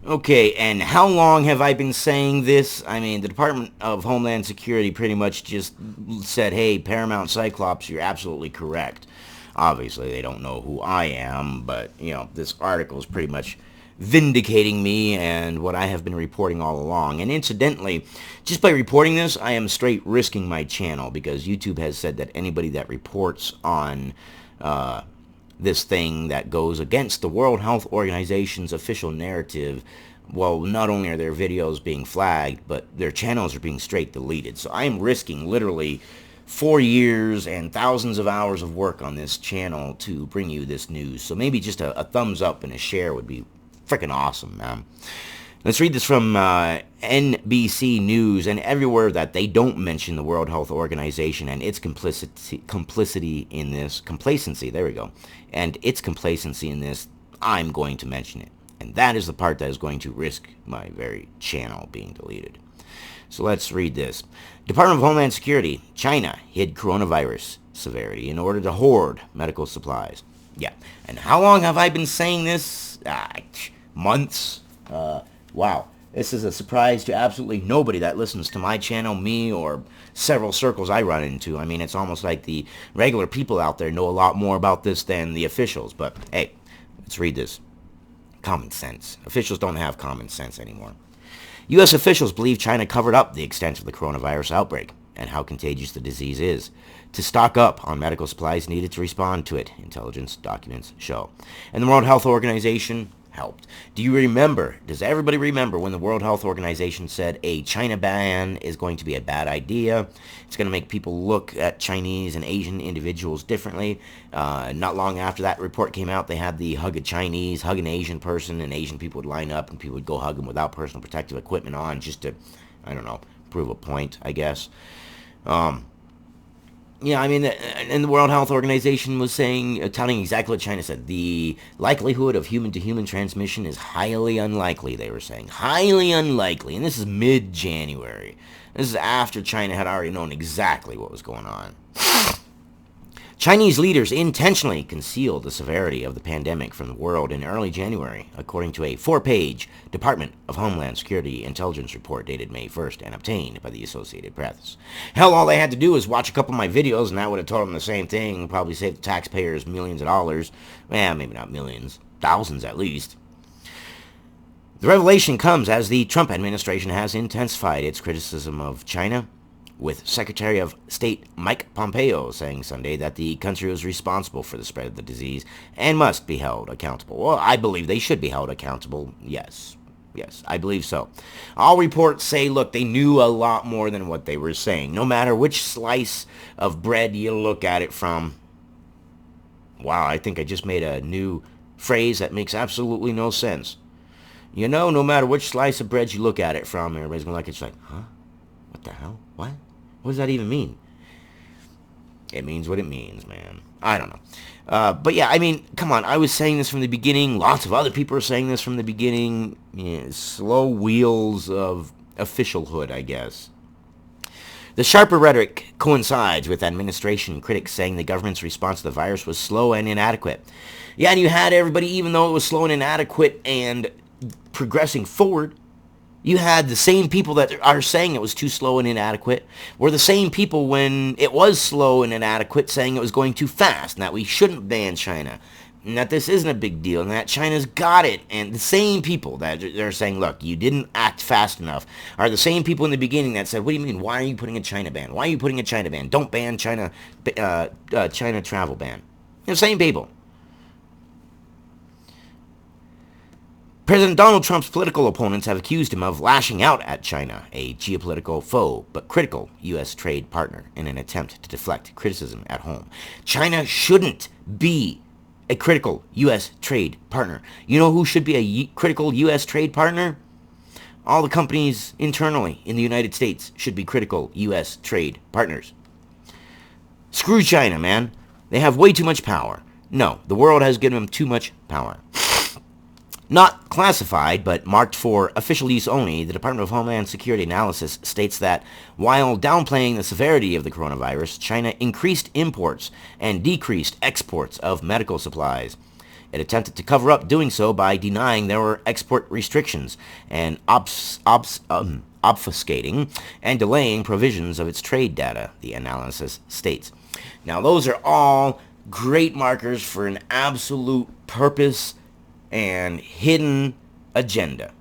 Okay, and how long have I been saying this? I mean, the Department of Homeland Security pretty much just said, hey, Paramount Cyclops, you're absolutely correct. Obviously, they don't know who I am, but, this article is pretty much vindicating me and what I have been reporting all along. And incidentally, just by reporting this, I am straight risking my channel because YouTube has said that anybody that reports on this thing that goes against the World Health Organization's official narrative, well, not only are their videos being flagged, but their channels are being straight deleted. So I am risking literally 4 years and thousands of hours of work on this channel to bring you this news. So maybe just a thumbs up and a share would be freaking awesome, man. Let's read this from NBC News, and everywhere that they don't mention the World Health Organization and its complacency in this, there we go, and its complacency in this, I'm going to mention it. And that is the part that is going to risk my very channel being deleted. So let's read this. Department of Homeland Security, China hid coronavirus severity in order to hoard medical supplies. Yeah, and how long have I been saying this? Months? Wow, this is a surprise to absolutely nobody that listens to my channel, me, or several circles I run into. I mean, it's almost like the regular people out there know a lot more about this than the officials. But hey, let's read this. Common sense. Officials don't have common sense anymore. U.S. officials believe China covered up the extent of the coronavirus outbreak and how contagious the disease is to stock up on medical supplies needed to respond to it, intelligence documents show. And the World Health Organization helped. Do you remember, does everybody remember when the World Health Organization said a China ban is going to be a bad idea? It's going to make people look at Chinese and Asian individuals differently. Not long after that report came out, they had the hug a Chinese, hug an Asian person, and Asian people would line up and people would go hug them without personal protective equipment on just to, I don't know, prove a point, I guess. Yeah, I mean, and the World Health Organization was saying, telling exactly what China said. The likelihood of human-to-human transmission is highly unlikely, they were saying. Highly unlikely. And this is mid-January. This is after China had already known exactly what was going on. Chinese leaders intentionally concealed the severity of the pandemic from the world in early January, according to a 4-page Department of Homeland Security intelligence report dated May 1st and obtained by the Associated Press. Hell, all they had to do was watch a couple of my videos and I would have told them the same thing, probably saved the taxpayers millions of dollars. Well, maybe not millions, thousands at least. The revelation comes as the Trump administration has intensified its criticism of China, with Secretary of State Mike Pompeo saying Sunday that the country was responsible for the spread of the disease and must be held accountable. Well, I believe they should be held accountable. Yes, I believe so. All reports say, look, they knew a lot more than what they were saying. No matter which slice of bread you look at it from. Wow, I think I just made a new phrase that makes absolutely no sense. No matter which slice of bread you look at it from, everybody's going to look at you like, huh? What the hell? What? What does that even mean? It means what it means, man. I don't know. But yeah, I mean, come on. I was saying this from the beginning. Lots of other people are saying this from the beginning. Yeah, slow wheels of officialhood, I guess. The sharper rhetoric coincides with administration critics saying the government's response to the virus was slow and inadequate. Yeah, and you had everybody, even though it was slow and inadequate and progressing forward, you had the same people that are saying it was too slow and inadequate were the same people when it was slow and inadequate saying it was going too fast and that we shouldn't ban China and that this isn't a big deal and that China's got it. And the same people that are saying, look, you didn't act fast enough are the same people in the beginning that said, what do you mean? Why are you putting a China ban? Why are you putting a China ban? Don't ban China, China travel ban. The same people. President Donald Trump's political opponents have accused him of lashing out at China, a geopolitical foe but critical U.S. trade partner, in an attempt to deflect criticism at home. China shouldn't be a critical U.S. trade partner. You know who should be a critical U.S. trade partner? All the companies internally in the United States should be critical U.S. trade partners. Screw China, man. They have way too much power. No, the world has given them too much power. Not classified, but marked for official use only, the Department of Homeland Security analysis states that while downplaying the severity of the coronavirus, China increased imports and decreased exports of medical supplies. It attempted to cover up doing so by denying there were export restrictions and obfuscating and delaying provisions of its trade data, the analysis states. Now, those are all great markers for an absolute purpose and hidden agenda.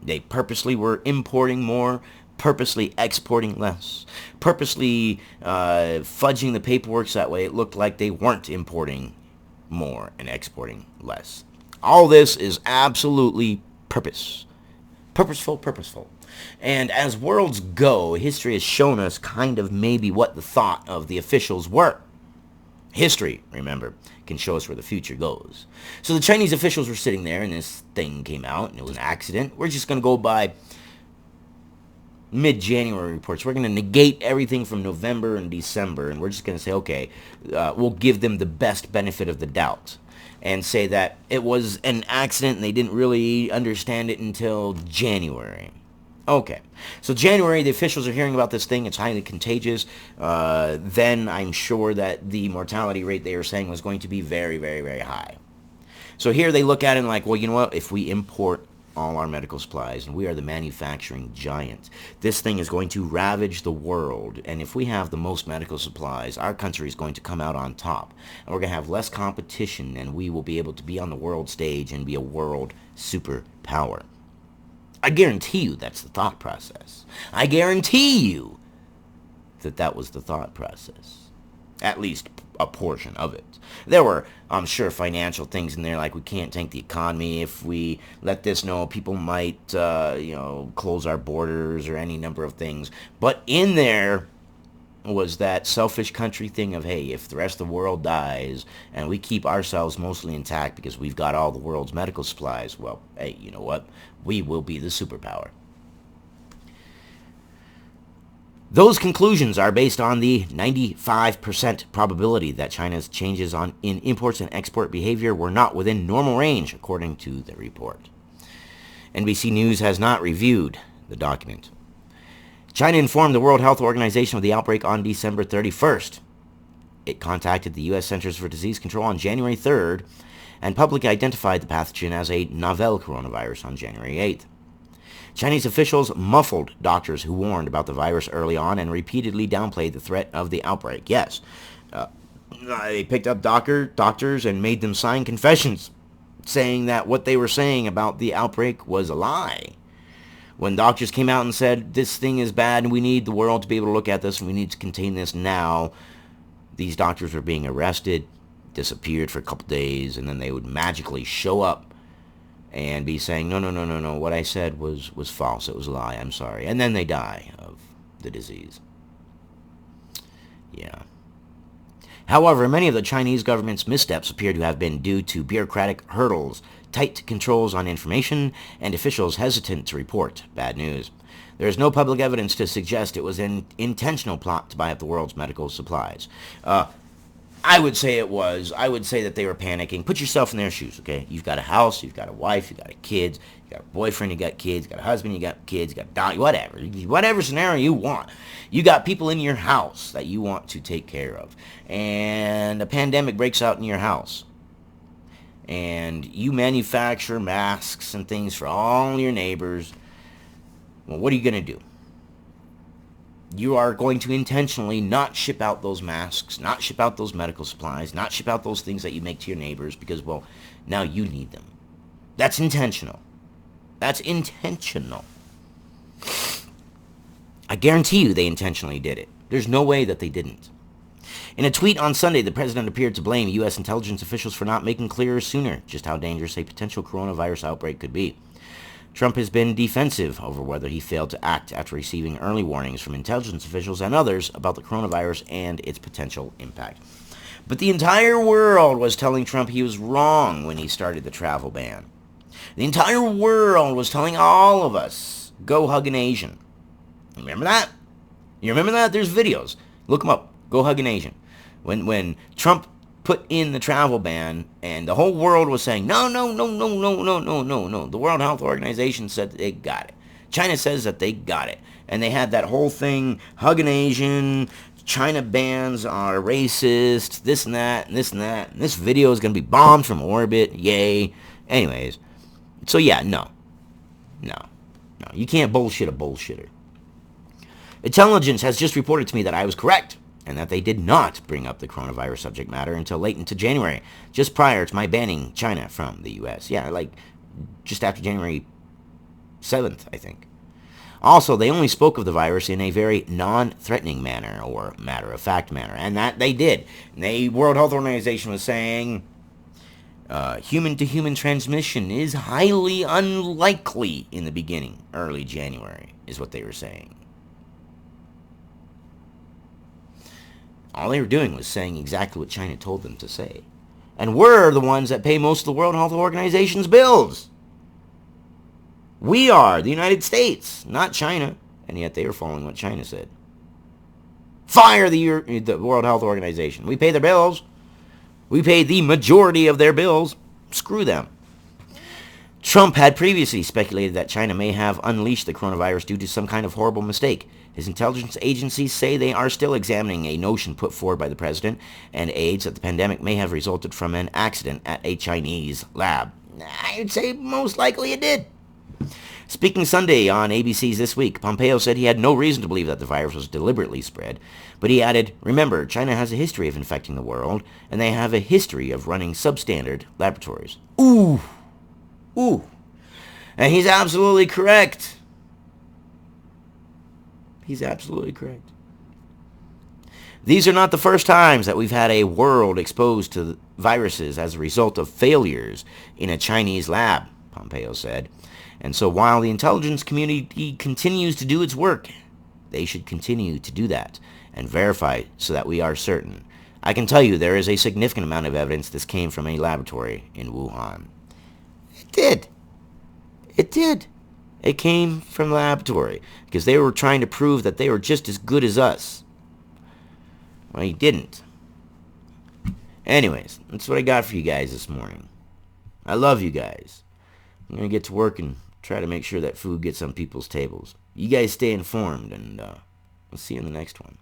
They purposely were importing more, purposely exporting less, purposely fudging the paperwork so that way it looked like they weren't importing more and exporting less. All this is absolutely purposeful. And as worlds go, history has shown us kind of maybe what the thought of the officials were. History, remember, can show us where the future goes. So the Chinese officials were sitting there and this thing came out and it was an accident. We're just going to go by mid-January reports. We're going to negate everything from November and December, and we're just going to say, okay, we'll give them the best benefit of the doubt and say that it was an accident and they didn't really understand it until January. Okay, so January, the officials are hearing about this thing. It's highly contagious. Then I'm sure that the mortality rate they were saying was going to be very, very, very high. So here they look at it and like, well, you know what? If we import all our medical supplies, and we are the manufacturing giant, this thing is going to ravage the world. And if we have the most medical supplies, our country is going to come out on top. And we're going to have less competition, and we will be able to be on the world stage and be a world superpower. I guarantee you that's the thought process. I guarantee you that that was the thought process. At least a portion of it. There were, I'm sure, financial things in there, like we can't tank the economy. If we let this know, people might, close our borders or any number of things. But in there was that selfish country thing of, hey, if the rest of the world dies and we keep ourselves mostly intact because we've got all the world's medical supplies, well, hey, you know what? We will be the superpower. Those conclusions are based on the 95% probability that China's changes in imports and export behavior were not within normal range, according to the report. NBC News has not reviewed the document. China informed the World Health Organization of the outbreak on December 31st. It contacted the U.S. Centers for Disease Control on January 3rd and publicly identified the pathogen as a novel coronavirus on January 8th. Chinese officials muffled doctors who warned about the virus early on and repeatedly downplayed the threat of the outbreak. Yes, they picked up doctors and made them sign confessions saying that what they were saying about the outbreak was a lie. When doctors came out and said, this thing is bad and we need the world to be able to look at this and we need to contain this now, these doctors were being arrested, disappeared for a couple days, and then they would magically show up and be saying, no, what I said was false, it was a lie, I'm sorry. And then they die of the disease. Yeah. However, many of the Chinese government's missteps appear to have been due to bureaucratic hurdles, tight controls on information, and officials hesitant to report bad news. There is no public evidence to suggest it was an intentional plot to buy up the world's medical supplies. I would say it was. I would say that they were panicking. Put yourself in their shoes, okay? You've got a house, you've got a wife, you've got kids, you got a boyfriend, you got kids, you got a husband, you got kids, you got a dog, whatever scenario you want. You got people in your house that you want to take care of. And a pandemic breaks out in your house. And you manufacture masks and things for all your neighbors. Well, what are you going to do? You are going to intentionally not ship out those masks, not ship out those medical supplies, not ship out those things that you make to your neighbors because, well, now you need them. That's intentional. That's intentional. I guarantee you they intentionally did it. There's no way that they didn't. In a tweet on Sunday, the president appeared to blame U.S. intelligence officials for not making clearer sooner just how dangerous a potential coronavirus outbreak could be. Trump has been defensive over whether he failed to act after receiving early warnings from intelligence officials and others about the coronavirus and its potential impact. But the entire world was telling Trump he was wrong when he started the travel ban. The entire world was telling all of us, go hug an Asian. Remember that? You remember that? There's videos. Look them up. Go hug an Asian. When Trump put in the travel ban, and the whole world was saying, no. The World Health Organization said that they got it. China says that they got it. And they had that whole thing, hug an Asian, China bans are racist, this and that, and this and that, and this video is going to be bombed from orbit, yay. Anyways, so yeah, no. You can't bullshit a bullshitter. Intelligence has just reported to me that I was correct, and that they did not bring up the coronavirus subject matter until late into January, just prior to my banning China from the U.S. Yeah, like just after January 7th, I think. Also, they only spoke of the virus in a very non-threatening manner, or matter-of-fact manner, and that they did. The World Health Organization was saying human-to-human transmission is highly unlikely in the beginning, early January, is what they were saying. All they were doing was saying exactly what China told them to say. And we're the ones that pay most of the World Health Organization's bills. We are, the United States, not China. And yet they were following what China said. Fire the World Health Organization. We pay their bills. We pay the majority of their bills. Screw them. Trump had previously speculated that China may have unleashed the coronavirus due to some kind of horrible mistake. His intelligence agencies say they are still examining a notion put forward by the president and aides that the pandemic may have resulted from an accident at a Chinese lab. I'd say most likely it did. Speaking Sunday on ABC's This Week, Pompeo said he had no reason to believe that the virus was deliberately spread, but he added, remember, China has a history of infecting the world, and they have a history of running substandard laboratories. Ooh. And he's absolutely correct. He's absolutely correct. These are not the first times that we've had a world exposed to viruses as a result of failures in a Chinese lab, Pompeo said. And so while the intelligence community continues to do its work, they should continue to do that and verify so that we are certain. I can tell you there is a significant amount of evidence this came from a laboratory in Wuhan. It did. It came from the laboratory because they were trying to prove that they were just as good as us. Well, he didn't. Anyways, that's what I got for you guys this morning. I love you guys. I'm going to get to work and try to make sure that food gets on people's tables. You guys stay informed, and we'll see you in the next one.